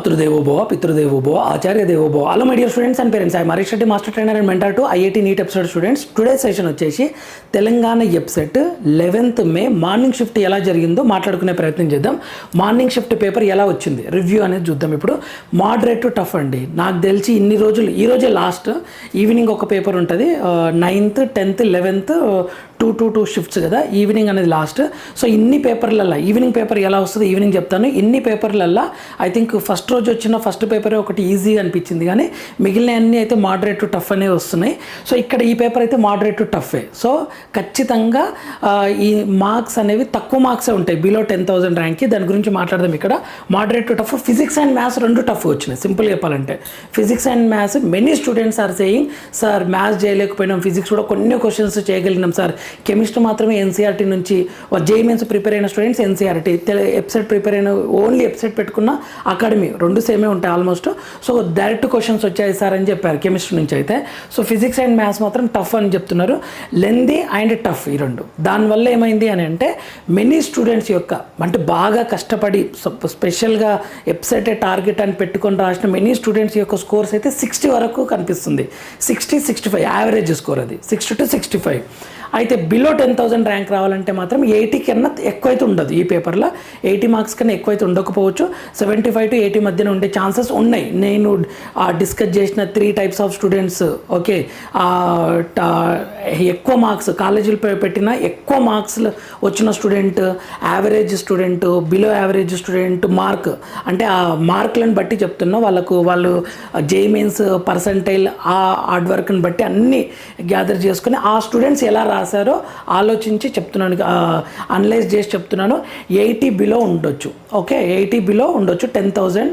మాతృదేవోభవ పితృదేవోభవ ఆచార్య దేవోభవ. Hello my dear students and parents, I Harish Reddy, master trainer and mentor to IIT NEET episode students. Today session వచ్చేసి Telangana EAPCET 11th May morning shift ఎలా జరిగిందో మాట్లాడుకునే ప్రయత్నం చేద్దాం. మార్నింగ్ షిఫ్ట్ పేపర్ ఎలా వచ్చింది రివ్యూ అనేది చూద్దాం. ఇప్పుడు మోడరేట్ టు టఫ్ అండి. నాకు తెలిసి ఇన్ని రోజులు, ఈరోజే లాస్ట్, ఈవినింగ్ ఒక పేపర్ ఉంటుంది, 9th 10th 11th 2 షిఫ్ట్స్ కదా, ఈవినింగ్ అనేది లాస్ట్. సో ఇన్ని పేపర్లల్లో ఈవినింగ్ పేపర్ ఎలా వస్తుంది ఈవినింగ్ చెప్తాను. ఇన్ని పేపర్లల్లో ఐ థింక్ ఫస్ట్ రోజు వచ్చిన ఫస్ట్ పేపరే ఒకటి ఈజీ అనిపించింది, కానీ మిగిలిన అన్నీ అయితే మోడరేట్ టు టఫ్ అనేవి వస్తున్నాయి. సో ఇక్కడ ఈ పేపర్ అయితే మోడరేట్ టు టఫే. సో ఖచ్చితంగా ఈ మార్క్స్ అనేవి తక్కువ మార్క్సే ఉంటాయి, బిలో 10,000 ర్యాంక్కి. దాని గురించి మాట్లాడదాం. ఇక్కడ moderate to tough, physics and maths రెండు టఫ్ వచ్చినాయి. సింపుల్గా చెప్పాలంటే physics and maths many students are saying sir maths చేయలేకపోయినాం, ఫిజిక్స్ కూడా కొన్ని క్వశ్చన్స్ చేయగలిగినాం సార్, కెమిస్ట్రీ మాత్రమే ఎన్సీఆర్టీ నుంచి, జేఈఈ మెయిన్స్ ప్రిపేర్ అయిన స్టూడెంట్స్ ఎన్సీఆర్టీ, ఎప్సెట్ ప్రిపేర్ అయిన ఓన్లీ ఎప్సెట్ పెట్టుకున్న అకాడమీ రెండు సేమే ఉంటాయి ఆల్మోస్ట్. సో డైరెక్ట్ క్వశ్చన్స్ వచ్చాయి సార్ అని చెప్పారు కెమిస్ట్రీ నుంచి అయితే. సో ఫిజిక్స్ అండ్ మ్యాథ్స్ మాత్రం టఫ్ అని చెప్తున్నారు, లెందీ అండ్ టఫ్ ఈ రెండు. దానివల్ల ఏమైంది అని అంటే మెనీ స్టూడెంట్స్ యొక్క అంటే బాగా కష్టపడి స్పెషల్గా ఎప్సెట్ టార్గెట్ అని పెట్టుకొని రాసిన మెనీ స్టూడెంట్స్ యొక్క స్కోర్స్ అయితే 60 వరకు కనిపిస్తుంది. 60-65 యావరేజ్ స్కోర్, అది 60 to 65. అయితే బిలో 10,000 ర్యాంక్ రావాలంటే మాత్రం 80 కన్నా ఎక్కువైతే ఉండదు. ఈ పేపర్లో 80 మార్క్స్ కన్నా ఎక్కువైతే ఉండకపోవచ్చు, 75 to 80 మధ్యన ఉండే ఛాన్సెస్ ఉన్నాయి. నేను డిస్కస్ చేసిన 3 types ఆఫ్ స్టూడెంట్స్, ఓకే, ఎక్కువ మార్క్స్ కాలేజీలు పెట్టిన ఎక్కువ మార్క్స్ వచ్చిన student, average student, below average student, mark అంటే ఆ మార్కులను బట్టి చెప్తున్నా. వాళ్ళు జేఈఈ మెయిన్స్ పర్సంటైల్, ఆ హార్డ్ వర్క్ని బట్టి అన్నీ గ్యాదర్ చేసుకుని ఆ స్టూడెంట్స్ ఎలా రాశారో ఆలోచించి చెప్తున్నాను, అనలైజ్ చేసి చెప్తున్నాను. 80 బిలో ఉండొచ్చు, ఓకే, 80 బిలో ఉండొచ్చు 10,000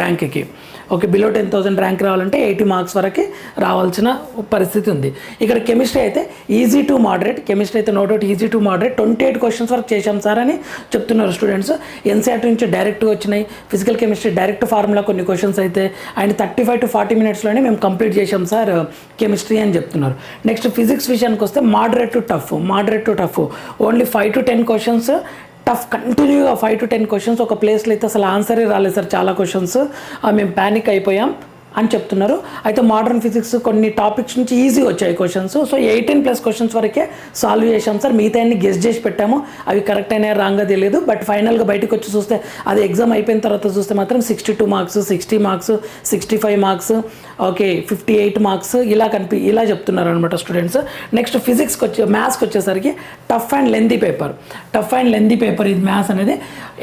ర్యాంక్కి. ఓకే, బిలో 10,000 ర్యాంక్ రావాలంటే 80 మార్క్స్ వరకు రావాల్సిన పరిస్థితి ఉంది. ఇక్కడ కెమిస్ట్రీ అయితే ఈజీ టు మోడరేట్, కెమిస్ట్రీ అయితే no doubt easy to moderate. 28 questions వరకు చేశాం సార్ అని చెప్తున్నారు స్టూడెంట్స్. ఎన్సీఆర్టీ నుంచి డైరెక్ట్గా వచ్చినాయి. ఫిజికల్ కెమిస్ట్రీ డైరెక్ట్ ఫార్ములా కొన్ని క్వశ్చన్స్ అయితే అండ్ 35 to 40 minutesలోనే మేము కంప్లీట్ చేశాం సార్ కెమిస్ట్రీ అని చెప్తున్నారు. నెక్స్ట్ ఫిజిక్స్ విషయానికి వస్తే moderate to tough, only 5 to 10 questions tough, కంటిన్యూగా 5 to 10 క్వశ్చన్స్. ఒక ప్లేస్లో అయితే అసలు ఆన్సరే రాలేదు సార్, చాలా క్వశ్చన్స్, మేము ప్యానిక్ అయిపోయాం అని చెప్తున్నారు. అయితే మోడర్న్ ఫిజిక్స్ కొన్ని టాపిక్స్ నుంచి ఈజీ వచ్చాయి క్వశ్చన్స్. సో 18+ క్వశ్చన్స్ వరకే సాల్వ్ చేశాం సార్, మిగతా అన్ని గెస్ చేసి పెట్టాము. అవి కరెక్ట్ అయినా రాంగా తెలియదు, బట్ ఫైనల్గా బయటకు వచ్చి చూస్తే అది ఎగ్జామ్ అయిపోయిన తర్వాత చూస్తే మాత్రం 62 marks, 60 marks, 65 marks, okay, 58 marks ఇలా చెప్తున్నారు అనమాట స్టూడెంట్స్. నెక్స్ట్ ఫిజిక్స్కి మ్యాథ్స్కి వచ్చేసరికి టఫ్ అండ్ లెందీ పేపర్ ఇది మ్యాథ్స్ అనేది.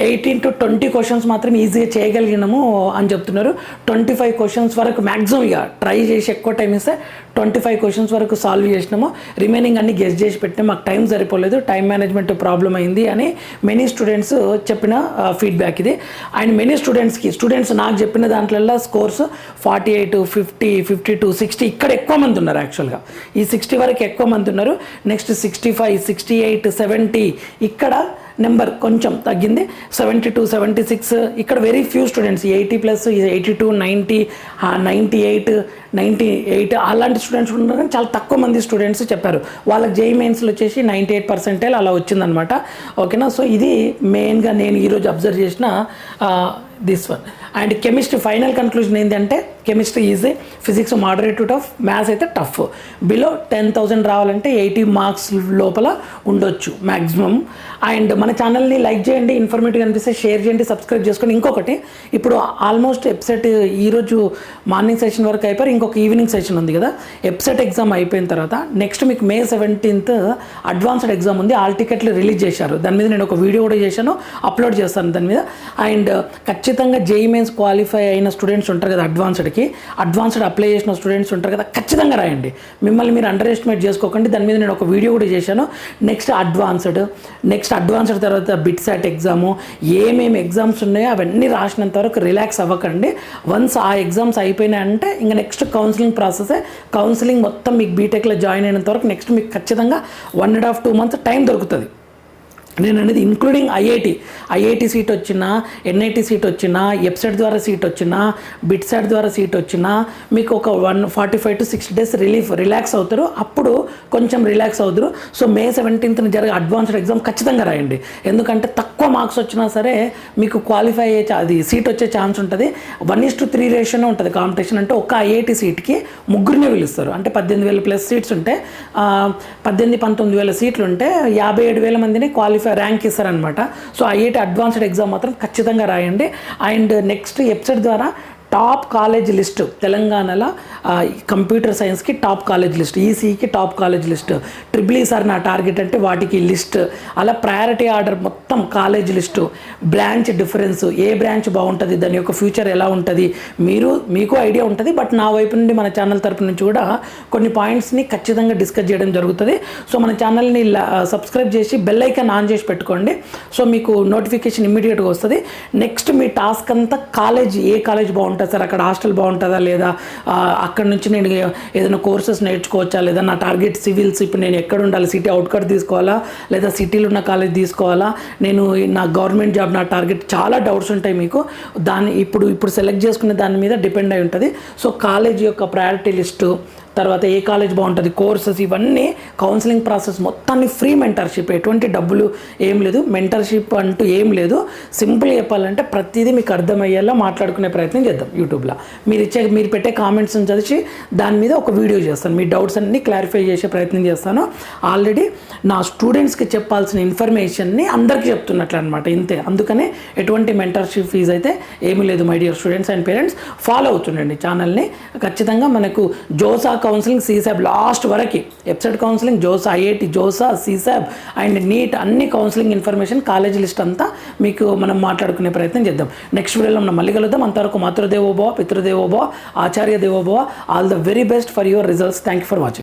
18 to 20 క్వశ్చన్స్ మాత్రం ఈజీగా చేయగలిగినాము అని చెప్తున్నారు. 25 క్వశ్చన్స్ వరకు మ్యాక్సిమం ఇక ట్రై చేసి ఎక్కువ టైం ఇస్తే 25 క్వశ్చన్స్ వరకు సాల్వ్ చేసినాము. రిమైనింగ్ అన్ని గెస్ చేసి పెట్టినా మాకు టైం సరిపోలేదు, టైం మేనేజ్మెంట్ ప్రాబ్లం అయింది అని మెనీ స్టూడెంట్స్ చెప్పిన ఫీడ్బ్యాక్ ఇది. అండ్ మెనీ స్టూడెంట్స్ నాకు చెప్పిన దాంట్లో స్కోర్స్ 48, 50, 52, 60 ఇక్కడ ఎక్కువ మంది ఉన్నారు. యాక్చువల్గా ఈ 60 వరకు ఎక్కువ మంది ఉన్నారు. నెక్స్ట్ 65, 68, 70 ఇక్కడ నెంబర్ కొంచెం తగ్గింది. 72, 76 ఇక్కడ వెరీ ఫ్యూ స్టూడెంట్స్, 80+, 82, 90, 98 అలాంటి స్టూడెంట్స్ ఉన్నారు, కానీ చాలా తక్కువ మంది స్టూడెంట్స్ చెప్పారు. వాళ్ళకి జేఈఈ మెయిన్స్లో వచ్చేసి 98% అలా వచ్చిందనమాట. ఓకేనా, సో ఇది మెయిన్గా నేను ఈరోజు అబ్జర్వ్ చేసిన this one. And chemistry final conclusion ఏంటంటే chemistry easy, physics moderate to tough, maths అయితే టఫ్. బిలో 10,000 రావాలంటే 80 మార్క్స్ లోపల ఉండొచ్చు మ్యాక్సిమం. అండ్ మన ఛానల్ని లైక్ చేయండి, ఇన్ఫర్మేటివ్ అనిపిస్తే షేర్ చేయండి, సబ్స్క్రైబ్ చేసుకోండి. ఇంకొకటి, ఇప్పుడు ఆల్మోస్ట్ ఎప్సెట్ ఈరోజు మార్నింగ్ సెషన్ వరకు అయిపోయి ఇంకొక ఈవినింగ్ సెషన్ ఉంది కదా. ఎప్సెట్ ఎగ్జామ్ అయిపోయిన తర్వాత నెక్స్ట్ మీకు May 17th అడ్వాన్స్డ్ ఎగ్జామ్ ఉంది. ఆల్ టికెట్లు రిలీజ్ చేశారు, దాని మీద నేను ఒక వీడియో కూడా చేశాను, అప్లోడ్ చేస్తాను దాని మీద. అండ్ ఖచ్చితంగా జేఈఈ మెయిన్స్ క్వాలిఫై అయిన స్టూడెంట్స్ ఉంటారు కదా, అడ్వాన్స్డ్ అప్లై చేసిన స్టూడెంట్స్ ఉంటారు కదా, ఖచ్చితంగా రాయండి. మిమ్మల్ని మీరు అండర్ ఎస్టిమేట్ చేసుకోకండి, దాని మీద నేను ఒక వీడియో కూడా చేశాను. నెక్స్ట్ అడ్వాన్స్డ్ తర్వాత బిట్సాట్ ఎగ్జాము, ఏమేమి ఎగ్జామ్స్ ఉన్నాయో అవన్నీ రాసినంత వరకు రిలాక్స్ అవ్వకండి. వన్స్ ఆ ఎగ్జామ్స్ అయిపోయినాయంటే ఇంకా నెక్స్ట్ కౌన్సిలింగ్ ప్రాసెసే. కౌన్సిలింగ్ మొత్తం మీకు బీటెక్లో జాయిన్ అయినంత వరకు నెక్స్ట్ మీకు ఖచ్చితంగా 1.5-2 months టైం దొరుకుతుంది. నేను అనేది ఇంక్లూడింగ్ ఐఐటి సీట్ వచ్చినా, ఎన్ఐటి సీట్ వచ్చినా, వెబ్సైట్ ద్వారా సీట్ వచ్చినా, బిట్సైట్ ద్వారా సీట్ వచ్చినా మీకు ఒక 145 to 60 days రిలాక్స్ అవుతారు. అప్పుడు కొంచెం రిలాక్స్ అవుతారు. సో May 17th జరిగే అడ్వాన్స్డ్ ఎగ్జామ్ ఖచ్చితంగా రాయండి. ఎందుకంటే తక్కువ మార్క్స్ వచ్చినా సరే మీకు క్వాలిఫై అయ్యే అది సీట్ వచ్చే ఛాన్స్ ఉంటుంది. 1:3 రేషియోనే ఉంటుంది కాంపిటీషన్. అంటే ఒక ఐఐటి సీట్కి ముగ్గురినే పిలుస్తారు. అంటే 18,000+ సీట్స్ ఉంటే 19,000 సీట్లు ఉంటే 57,000 మందిని ర్యాంక్ ఇస్తారనమాట. సో ఐఐటి అడ్వాన్స్డ్ ఎగ్జామ్ మాత్రం ఖచ్చితంగా రాయండి. అండ్ నెక్స్ట్ వెబ్సైట్ ద్వారా టాప్ కాలేజ్ లిస్టు తెలంగాణలో కంప్యూటర్ సైన్స్కి టాప్ కాలేజ్ లిస్ట్, ఈసీకి top college list, triple sir నా టార్గెట్ అంటే వాటికి లిస్ట్, అలా ప్రయారిటీ ఆర్డర్ మొత్తం కాలేజ్ లిస్టు, బ్రాంచ్ డిఫరెన్స్, ఏ బ్రాంచ్ బాగుంటుంది, దాని యొక్క ఫ్యూచర్ ఎలా ఉంటుంది, మీకు ఐడియా ఉంటుంది. బట్ నా వైపు నుండి మన ఛానల్ తరపు నుంచి కూడా కొన్ని పాయింట్స్ని ఖచ్చితంగా డిస్కస్ చేయడం జరుగుతుంది. సో మన ఛానల్ని సబ్స్క్రైబ్ చేసి బెల్ ఐకాన్ ఆన్ చేసి పెట్టుకోండి. సో మీకు నోటిఫికేషన్ ఇమ్మీడియట్గా వస్తుంది. నెక్స్ట్ మీ టాస్క్ అంతా ఏ కాలేజ్ బాగుంటుంది సార్, అక్కడ హాస్టల్ బాగుంటుందా లేదా, అక్కడ నుంచి నేను ఏదైనా కోర్సెస్ నేర్చుకోవచ్చా లేదా, నా టార్గెట్ సివిల్స్, ఇప్పుడు నేను ఎక్కడ ఉండాలి, సిటీ అవుట్కట్ తీసుకోవాలా లేదా సిటీలో ఉన్న కాలేజ్ తీసుకోవాలా, నేను నా గవర్నమెంట్ జాబ్ నా టార్గెట్, చాలా డౌట్స్ ఉంటాయి మీకు. ఇప్పుడు సెలెక్ట్ చేసుకునే దాని మీద డిపెండ్ అయి ఉంటుంది. సో కాలేజ్ యొక్క ప్రయారిటీ లిస్టు, తర్వాత ఏ కాలేజ్ బాగుంటుంది, కోర్సెస్, ఇవన్నీ కౌన్సిలింగ్ ప్రాసెస్ మొత్తాన్ని ఫ్రీ మెంటర్షిప్, ఎటువంటి డబ్బులు ఏం లేదు, మెంటర్షిప్ అంటూ ఏం లేదు. సింపుల్గా చెప్పాలంటే ప్రతిదీ మీకు అర్థమయ్యేలా మాట్లాడుకునే ప్రయత్నం చేద్దాం యూట్యూబ్లో. మీరు పెట్టే కామెంట్స్ని చదివి దాని మీద ఒక వీడియో చేస్తాను, మీ డౌట్స్ అన్నీ క్లారిఫై చేసే ప్రయత్నం చేస్తాను. ఆల్రెడీ నా స్టూడెంట్స్కి చెప్పాల్సిన ఇన్ఫర్మేషన్ని అందరికీ చెప్తున్నట్లు అనమాట, ఇంతే. అందుకనే ఎటువంటి మెంటర్షిప్ ఫీజు అయితే ఏమీ లేదు. My dear students and parents, follow అవుతుండండి ఛానల్ని. ఖచ్చితంగా మనకు జోసా కౌన్సిలింగ్, సీసాబ్ లాస్ట్ వరకు, website counselling, JoSAA, IIT, JoSAA, CSAB and NEET అన్ని కౌన్సిలింగ్ ఇన్ఫర్మేషన్, కాలేజ్ లిస్ట్ అంతా మీకు మనం మాట్లాడుకునే ప్రయత్నం చేద్దాం. నెక్స్ట్ వీడియోలో మనం మళ్ళీ కలుద్దాం. అంతవరకు మాతృదేవోభవ, పితృదేవోభవ, ఆచార్య దేవోభవ. All the very best for your results. Thank you for watching.